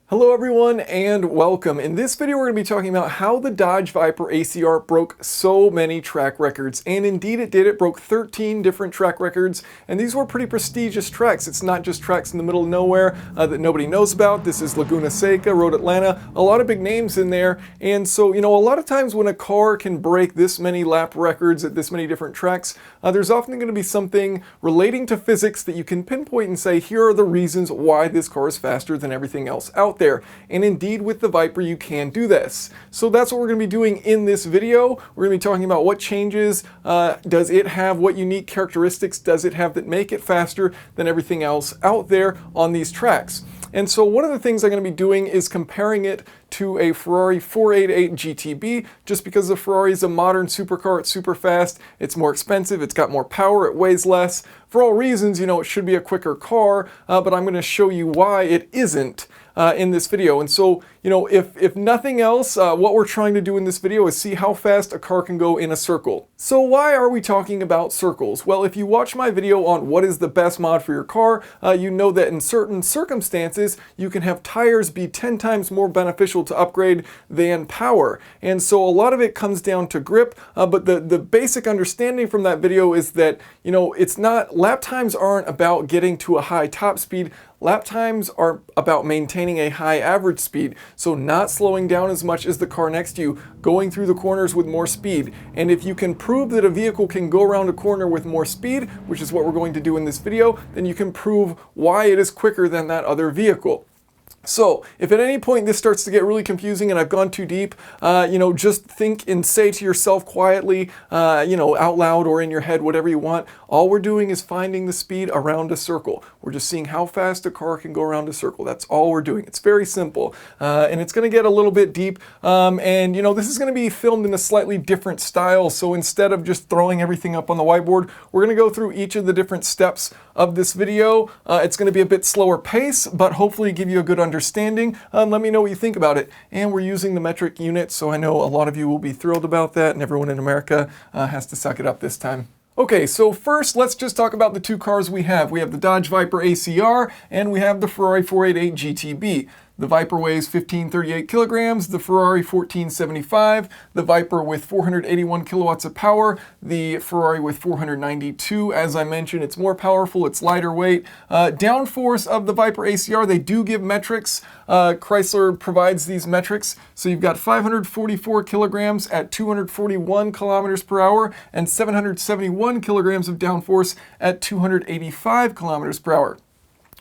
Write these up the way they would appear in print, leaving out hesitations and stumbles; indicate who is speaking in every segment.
Speaker 1: Hello everyone and welcome. In this video we're going to be talking about how the Dodge Viper ACR broke so many track records, and indeed it did. It broke 13 different track records, and these were pretty prestigious tracks. It's not just tracks in the middle of nowhere that nobody knows about. This is Laguna Seca, Road Atlanta, a lot of big names in there. And so, a lot of times when a car can break this many lap records at this many different tracks, there's often going to be something relating to physics that you can pinpoint and say, here are the reasons why this car is faster than everything else out there. And indeed with the Viper you can do this. So that's what we're going to be doing in this video. We're going to be talking about what changes does it have, what unique characteristics does it have that make it faster than everything else out there on these tracks. And so one of the things I'm going to be doing is comparing it to a Ferrari 488 GTB, just because the Ferrari is a modern supercar. It's super fast, it's more expensive, it's got more power, it weighs less. For all reasons, it should be a quicker car, but I'm going to show you why it isn't in this video. And so, if nothing else, what we're trying to do in this video is see how fast a car can go in a circle. So why are we talking about circles? Well, if you watch my video on what is the best mod for your car, you know that in certain circumstances, you can have tires be 10 times more beneficial to upgrade than power. And so a lot of it comes down to grip, but the basic understanding from that video is that, it's not, lap times aren't about getting to a high top speed. Lap times are about maintaining a high average speed, so not slowing down as much as the car next to you, going through the corners with more speed. And if you can prove that a vehicle can go around a corner with more speed, which is what we're going to do in this video, then you can prove why it is quicker than that other vehicle. So, if at any point this starts to get really confusing and I've gone too deep, just think and say to yourself quietly, out loud or in your head, whatever you want. All we're doing is finding the speed around a circle. We're just seeing how fast a car can go around a circle. That's all we're doing. It's very simple, and it's going to get a little bit deep, this is going to be filmed in a slightly different style. So instead of just throwing everything up on the whiteboard, we're going to go through each of the different steps of this video. It's going to be a bit slower pace, but hopefully give you a good understanding. Let me know what you think about it. And we're using the metric unit, so I know a lot of you will be thrilled about that, and everyone in America has to suck it up this time. Okay, so first let's just talk about the two cars we have. We have the Dodge Viper ACR and we have the Ferrari 488 GTB. The Viper weighs 1538 kilograms, the Ferrari 1475, the Viper with 481 kilowatts of power, the Ferrari with 492. As I mentioned, it's more powerful, it's lighter weight. Downforce of the Viper ACR, they do give metrics. Chrysler provides these metrics. So you've got 544 kilograms at 241 kilometers per hour and 771 kilograms of downforce at 285 kilometers per hour.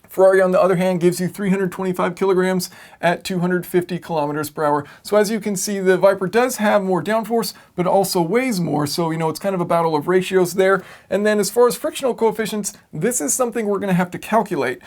Speaker 1: Ferrari, on the other hand, gives you 325 kilograms at 250 kilometers per hour. So as you can see, the Viper does have more downforce, but also weighs more. So, it's kind of a battle of ratios there. And then as far as frictional coefficients, this is something we're going to have to calculate.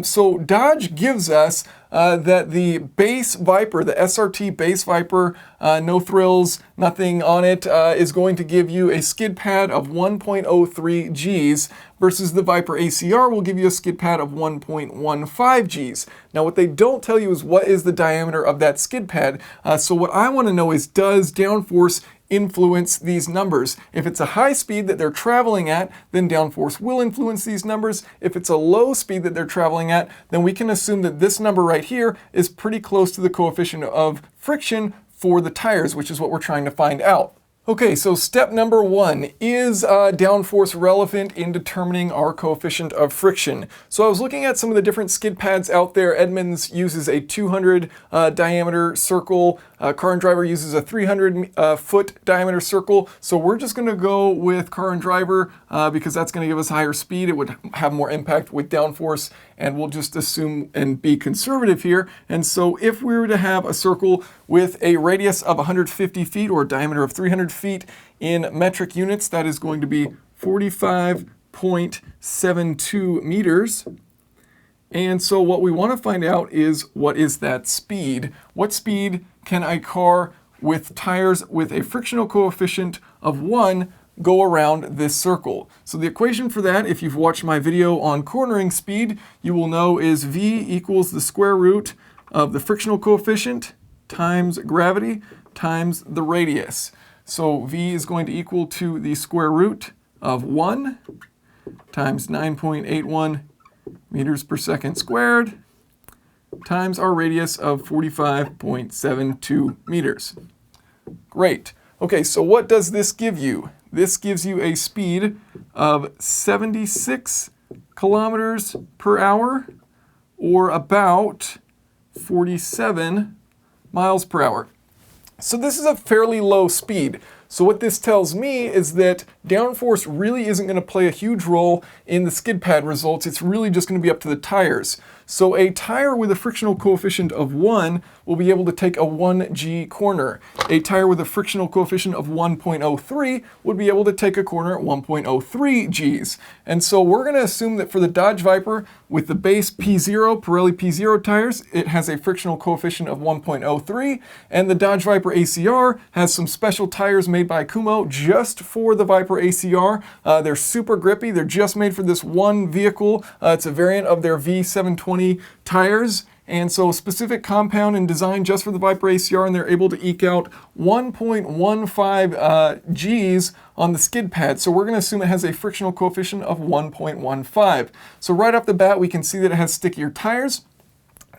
Speaker 1: So Dodge gives us that the base Viper, the SRT base Viper, no thrills, nothing on it, is going to give you a skid pad of 1.03 Gs versus the Viper ACR will give you a skid pad of 1.15 Gs. Now what they don't tell you is what is the diameter of that skid pad. So what I want to know is, does downforce influence these numbers? If it's a high speed that they're traveling at, then downforce will influence these numbers. If it's a low speed that they're traveling at, then we can assume that this number right here is pretty close to the coefficient of friction for the tires, which is what we're trying to find out. Okay, so step number one, is downforce relevant in determining our coefficient of friction? So I was looking at some of the different skid pads out there. Edmunds uses a 200 diameter circle. Car and Driver uses a 300 foot diameter circle. So we're just going to go with Car and Driver because that's going to give us higher speed. It would have more impact with downforce, and we'll just assume and be conservative here. And so if we were to have a circle with a radius of 150 feet or a diameter of 300 feet in metric units, that is going to be 45.72 meters. And so what we want to find out is, what is that speed? What speed can a car with tires with a frictional coefficient of 1 go around this circle? So the equation for that, if you've watched my video on cornering speed, you will know is V equals the square root of the frictional coefficient times gravity times the radius. So V is going to equal to the square root of 1 times 9.81 meters per second squared times our radius of 45.72 meters. Great. Okay, so what does this give you? This gives you a speed of 76 kilometers per hour, or about 47 miles per hour. So this is a fairly low speed. So what this tells me is that downforce really isn't going to play a huge role in the skid pad results. It's really just going to be up to the tires. So a tire with a frictional coefficient of 1 will be able to take a 1G corner. A tire with a frictional coefficient of 1.03 would be able to take a corner at 1.03 Gs. And so we're going to assume that for the Dodge Viper with the base P0, Pirelli P0 tires, it has a frictional coefficient of 1.03, and the Dodge Viper ACR has some special tires made by Kumho just for the Viper ACR. They're super grippy. They're just made for this one vehicle. It's a variant of their V720 tires, and so specific compound and design just for the Viper ACR, and they're able to eke out 1.15 Gs on the skid pad. So we're going to assume it has a frictional coefficient of 1.15. So right off the bat, we can see that it has stickier tires.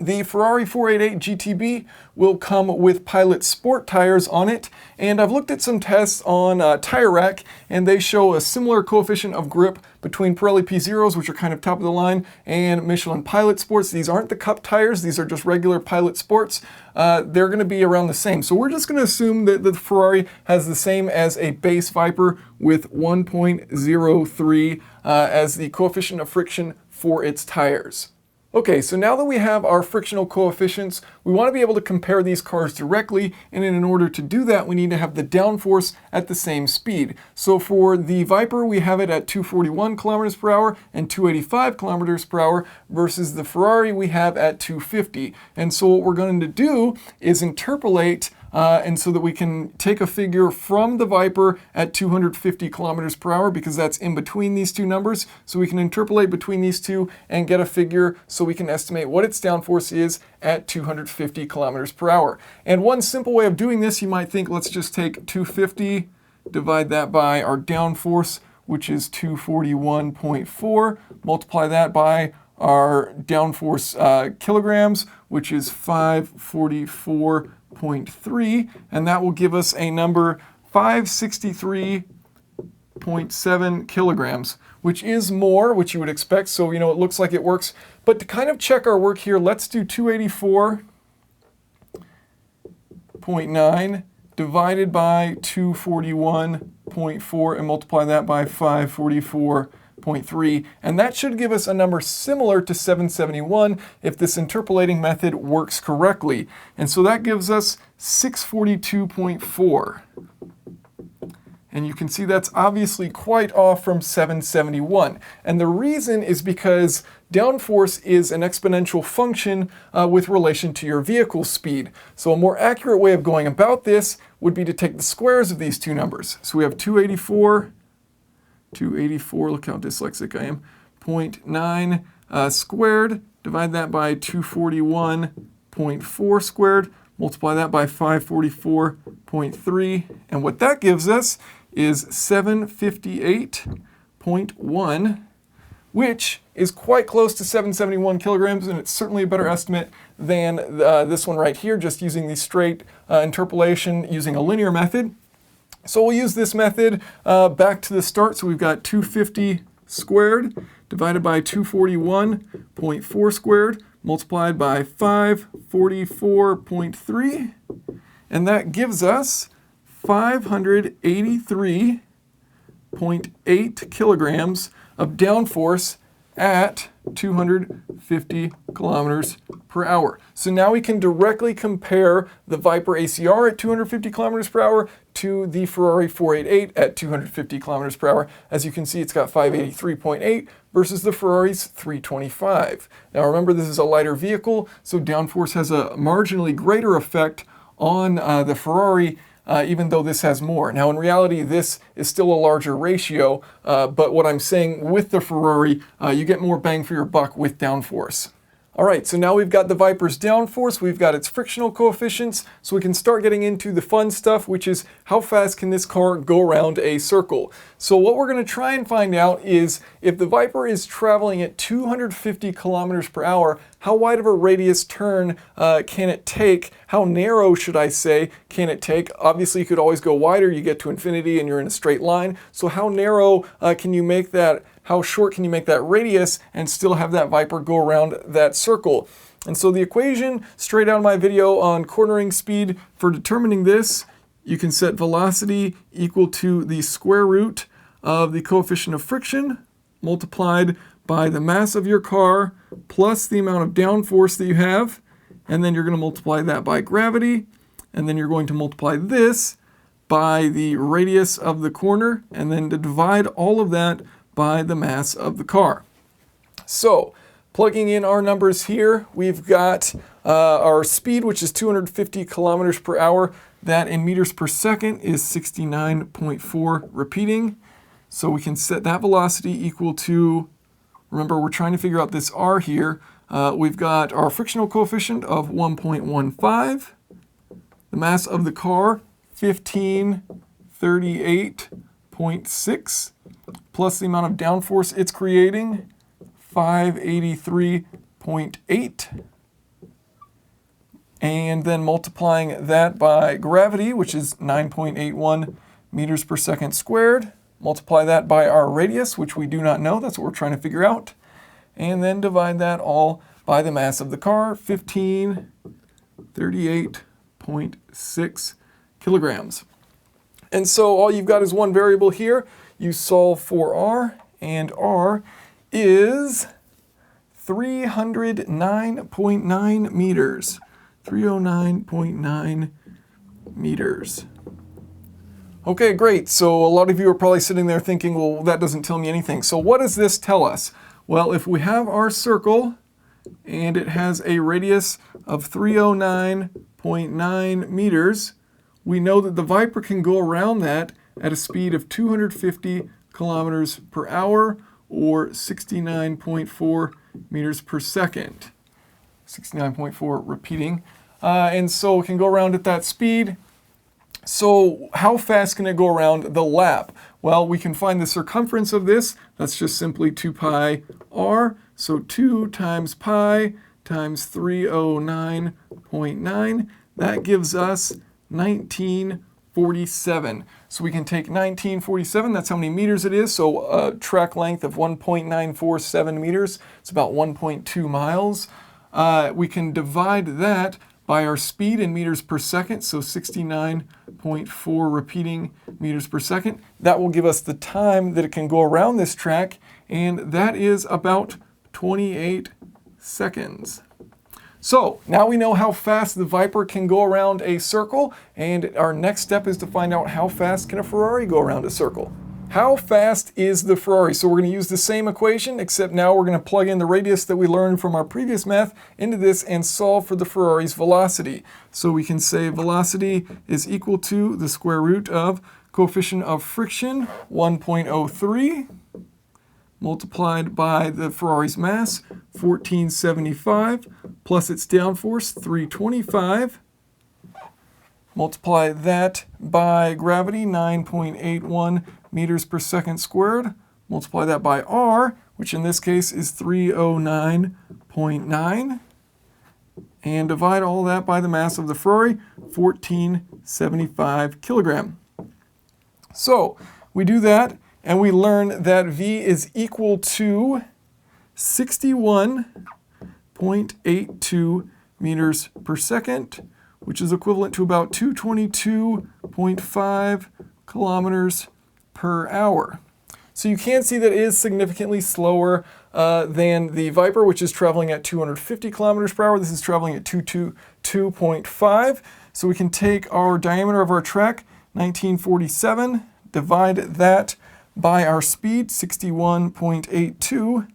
Speaker 1: The Ferrari 488 GTB will come with Pilot Sport tires on it, and I've looked at some tests on Tire Rack, and they show a similar coefficient of grip between Pirelli P0s, which are kind of top of the line, and Michelin Pilot Sports. These aren't the Cup tires, these are just regular Pilot Sports. They're going to be around the same. So we're just going to assume that the Ferrari has the same as a base Viper with 1.03 as the coefficient of friction for its tires. Okay, so now that we have our frictional coefficients, we want to be able to compare these cars directly, and in order to do that, we need to have the downforce at the same speed. So for the Viper, we have it at 241 kilometers per hour and 285 kilometers per hour, versus the Ferrari we have at 250. And so what we're going to do is interpolate and so that we can take a figure from the Viper at 250 kilometers per hour, because that's in between these two numbers. So we can interpolate between these two and get a figure so we can estimate what its downforce is at 250 kilometers per hour. And one simple way of doing this, you might think, let's just take 250, divide that by our downforce, which is 241.4, multiply that by our downforce kilograms, which is 544.3, and that will give us a number 563.7 kilograms, which is more, which you would expect. So, it looks like it works. But to kind of check our work here, let's do 284.9 divided by 241.4 and multiply that by 544.3, and that should give us a number similar to 771 if this interpolating method works correctly. And so that gives us 642.4. And you can see that's obviously quite off from 771. And the reason is because downforce is an exponential function with relation to your vehicle speed. So a more accurate way of going about this would be to take the squares of these two numbers. So we have 284, look how dyslexic I am, 0.9 squared, divide that by 241.4 squared, multiply that by 544.3, and what that gives us is 758.1, which is quite close to 771 kilograms, and it's certainly a better estimate than this one right here, just using the straight interpolation using a linear method. So we'll use this method back to the start. So we've got 250 squared divided by 241.4 squared multiplied by 544.3, and that gives us 583.8 kilograms of downforce at 250 kilometers per hour. So now we can directly compare the Viper ACR at 250 kilometers per hour to the Ferrari 488 at 250 kilometers per hour. As you can see, it's got 583.8 versus the Ferrari's 325. Now remember, this is a lighter vehicle, so downforce has a marginally greater effect on the Ferrari, even though this has more. Now in reality, this is still a larger ratio, but what I'm saying with the Ferrari, you get more bang for your buck with downforce. All right, so now we've got the Viper's downforce, we've got its frictional coefficients, so we can start getting into the fun stuff, which is how fast can this car go around a circle. So what we're going to try and find out is if the Viper is traveling at 250 kilometers per hour, how wide of a radius turn can it take? How narrow, should I say, can it take? Obviously, you could always go wider, you get to infinity and you're in a straight line. So how narrow can you make that? How short can you make that radius and still have that Viper go around that circle? And so the equation straight out of my video on cornering speed for determining this, you can set velocity equal to the square root of the coefficient of friction multiplied by the mass of your car plus the amount of downforce that you have, and then you're going to multiply that by gravity, and then you're going to multiply this by the radius of the corner, and then to divide all of that by the mass of the car. So plugging in our numbers here, we've got our speed, which is 250 kilometers per hour. That in meters per second is 69.4 repeating. So we can set that velocity equal to, remember we're trying to figure out this R here. We've got our frictional coefficient of 1.15. The mass of the car, 1538.6. Plus the amount of downforce it's creating, 583.8. And then multiplying that by gravity, which is 9.81 meters per second squared. Multiply that by our radius, which we do not know. That's what we're trying to figure out. And then divide that all by the mass of the car, 1538.6 kilograms. And so all you've got is one variable here. You solve for R, and R is 309.9 meters. 309.9 meters. Okay, great. So a lot of you are probably sitting there thinking, well, that doesn't tell me anything. So what does this tell us? Well, if we have our circle and it has a radius of 309.9 meters, we know that the Viper can go around that at a speed of 250 kilometers per hour or 69.4 meters per second. 69.4 repeating. And so it can go around at that speed. So how fast can it go around the lap? Well, we can find the circumference of this. That's just simply 2 pi r. So 2 times pi times 309.9. That gives us 1947. So we can take 1947, that's how many meters it is. So a track length of 1.947 meters. It's about 1.2 miles. We can divide that by our speed in meters per second, so 69.4 repeating meters per second. That will give us the time that it can go around this track, and that is about 28 seconds. So now we know how fast the Viper can go around a circle, and our next step is to find out how fast can a Ferrari go around a circle. How fast is the Ferrari? So we're going to use the same equation, except now we're going to plug in the radius that we learned from our previous math into this and solve for the Ferrari's velocity. So we can say velocity is equal to the square root of coefficient of friction, 1.03, multiplied by the Ferrari's mass, 1475, plus its downforce, 325. Multiply that by gravity, 9.81 meters per second squared. Multiply that by R, which in this case is 309.9. And divide all that by the mass of the Ferrari, 1475 kilogram. So we do that, and we learn that V is equal to 61.82 meters per second, which is equivalent to about 222.5 kilometers per hour. So you can see that it is significantly slower than the Viper, which is traveling at 250 kilometers per hour. This is traveling at 222.5. So we can take our diameter of our track, 1947, divide that by our speed, 61.82.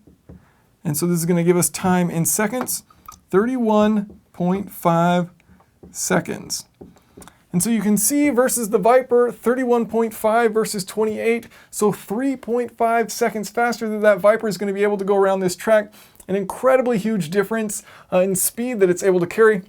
Speaker 1: And so this is going to give us time in seconds, 31.5 seconds. And so you can see versus the Viper, 31.5 versus 28, so 3.5 seconds faster than that Viper is going to be able to go around this track. an incredibly huge difference in speed that it's able to carry.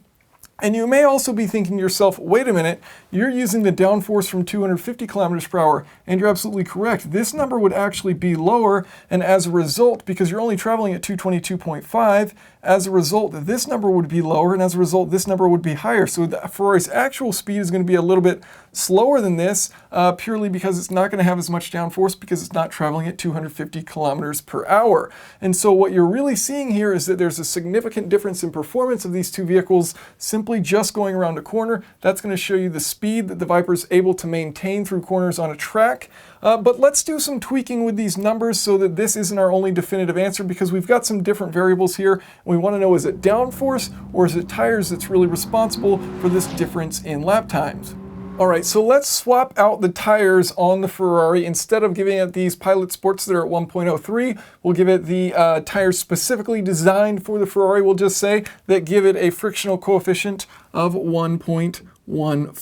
Speaker 1: And you may also be thinking to yourself, wait a minute, you're using the downforce from 250 kilometers per hour, and you're absolutely correct. This number would actually be lower, and as a result, because you're only traveling at 222.5, as a result, this number would be lower, and as a result, this number would be higher. So the Ferrari's actual speed is going to be a little bit slower than this, purely because it's not going to have as much downforce because it's not traveling at 250 kilometers per hour. And so what you're really seeing here is that there's a significant difference in performance of these two vehicles simply just going around a corner. That's going to show you the speed that the Viper is able to maintain through corners on a track. But let's do some tweaking with these numbers so that this isn't our only definitive answer, because we've got some different variables here. We want to know, is it downforce or is it tires that's really responsible for this difference in lap times? All right, so let's swap out the tires on the Ferrari. Instead of giving it these Pilot Sports that are at 1.03, we'll give it the tires specifically designed for the Ferrari. We'll just say that give it a frictional coefficient of 1.15. And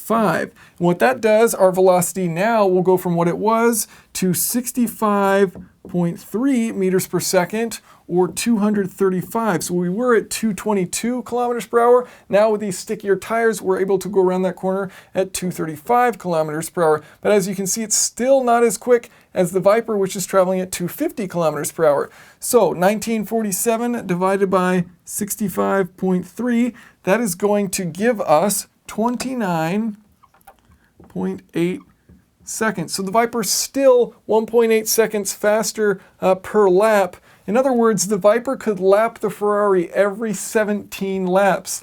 Speaker 1: what that does, our velocity now will go from what it was to 65.3 meters per second, or 235. So we were at 222 kilometers per hour. Now with these stickier tires, we're able to go around that corner at 235 kilometers per hour. But as you can see, it's still not as quick as the Viper, which is traveling at 250 kilometers per hour. So 1947 divided by 65.3, that is going to give us 29.8 seconds. So the Viper's still 1.8 seconds faster per lap. In other words, the Viper could lap the Ferrari every 17 laps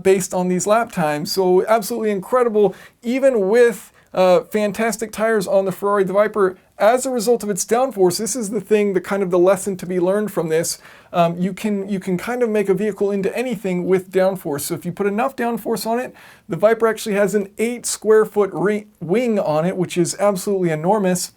Speaker 1: based on these lap times. So absolutely incredible, even with fantastic tires on the Ferrari. The Viper, as a result of its downforce, this is the thing, the kind of the lesson to be learned from this. You can kind of make a vehicle into anything with downforce. So if you put enough downforce on it, the Viper actually has an 8 square foot wing on it, which is absolutely enormous.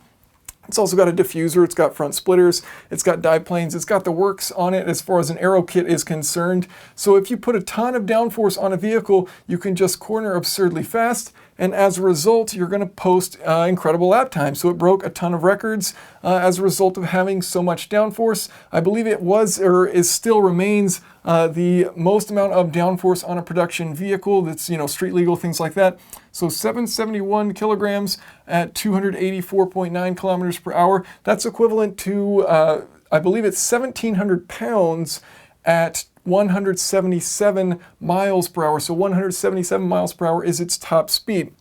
Speaker 1: It's also got a diffuser, it's got front splitters, it's got dive planes, it's got the works on it as far as an aero kit is concerned. So if you put a ton of downforce on a vehicle, you can just corner absurdly fast, and as a result, you're going to post incredible lap time. So it broke a ton of records as a result of having so much downforce. I believe it was, or is still remains, the most amount of downforce on a production vehicle that's, street legal, things like that. So 771 kilograms at 284.9 kilometers per hour. That's equivalent to, I believe it's 1,700 pounds at 177 miles per hour. So 177 miles per hour is its top speed.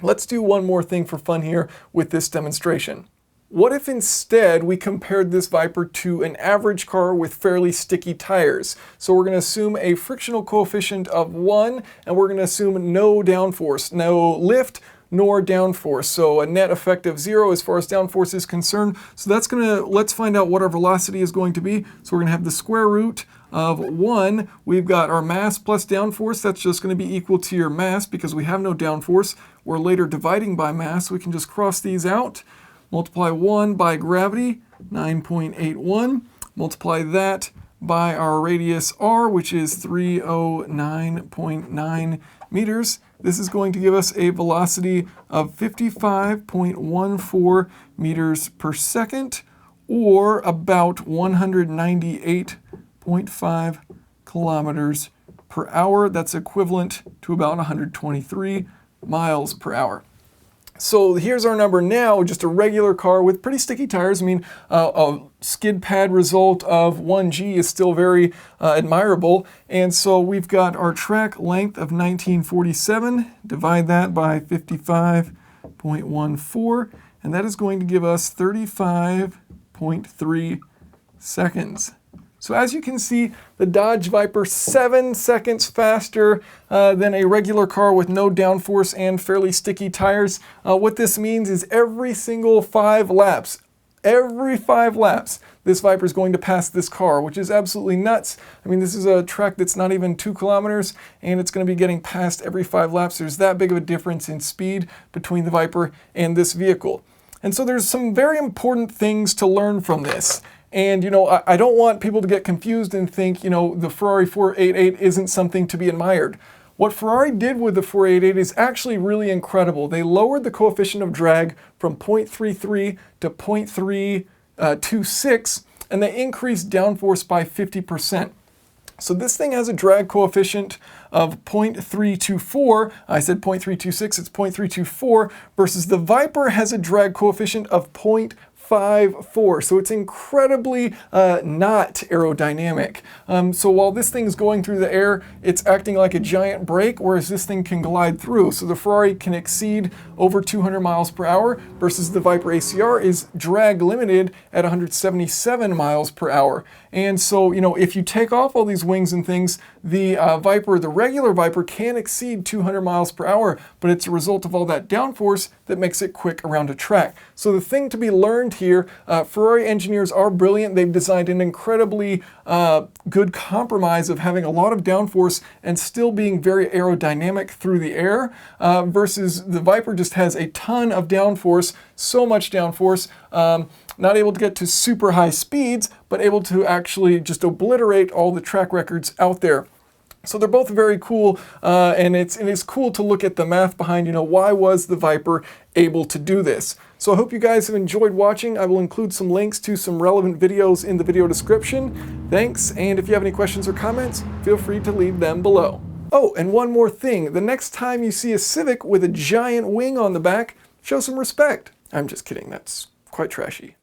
Speaker 1: Let's do one more thing for fun here with this demonstration. What if instead we compared this Viper to an average car with fairly sticky tires? So we're going to assume a frictional coefficient of 1, and we're going to assume no downforce, no lift, nor downforce. So a net effect of 0 as far as downforce is concerned. So that's let's find out what our velocity is going to be. So we're going to have the square root of 1. We've got our mass plus downforce. That's just going to be equal to your mass because we have no downforce. We're later dividing by mass. We can just cross these out. Multiply 1 by gravity, 9.81. Multiply that by our radius r, which is 309.9 meters. This is going to give us a velocity of 55.14 meters per second, or about 198.5 kilometers per hour. That's equivalent to about 123 miles per hour. So here's our number now, just a regular car with pretty sticky tires. I mean, a skid pad result of 1G is still very admirable. And so we've got our track length of 1947, divide that by 55.14, and that is going to give us 35.3 seconds. So as you can see, the Dodge Viper 7 seconds faster than a regular car with no downforce and fairly sticky tires. What this means is every single 5 laps, this Viper is going to pass this car, which is absolutely nuts. I mean, this is a track that's not even 2 kilometers, and it's going to be getting passed every 5 laps. There's that big of a difference in speed between the Viper and this vehicle. And so there's some very important things to learn from this. And, I don't want people to get confused and think, the Ferrari 488 isn't something to be admired. What Ferrari did with the 488 is actually really incredible. They lowered the coefficient of drag from 0.33 to 0.326, and they increased downforce by 50%. So this thing has a drag coefficient of 0.324. I said 0.326, it's 0.324, versus the Viper has a drag coefficient of 0.54. So it's incredibly not aerodynamic. So while this thing's going through the air, it's acting like a giant brake, whereas this thing can glide through. So the Ferrari can exceed over 200 miles per hour versus the Viper ACR is drag limited at 177 miles per hour. And so, you know, if you take off all these wings and things, the Viper, the regular Viper, can exceed 200 miles per hour, but it's a result of all that downforce that makes it quick around a track. So the thing to be learned here, Ferrari engineers are brilliant. They've designed an incredibly good compromise of having a lot of downforce and still being very aerodynamic through the air, versus the Viper just has a ton of downforce, so much downforce, not able to get to super high speeds, but able to actually just obliterate all the track records out there. So they're both very cool, and it's cool to look at the math behind, you know, why was the Viper able to do this. So I hope you guys have enjoyed watching. I will include some links to some relevant videos in the video description. Thanks, and if you have any questions or comments, feel free to leave them below. Oh, and one more thing. The next time you see a Civic with a giant wing on the back, show some respect. I'm just kidding, that's quite trashy.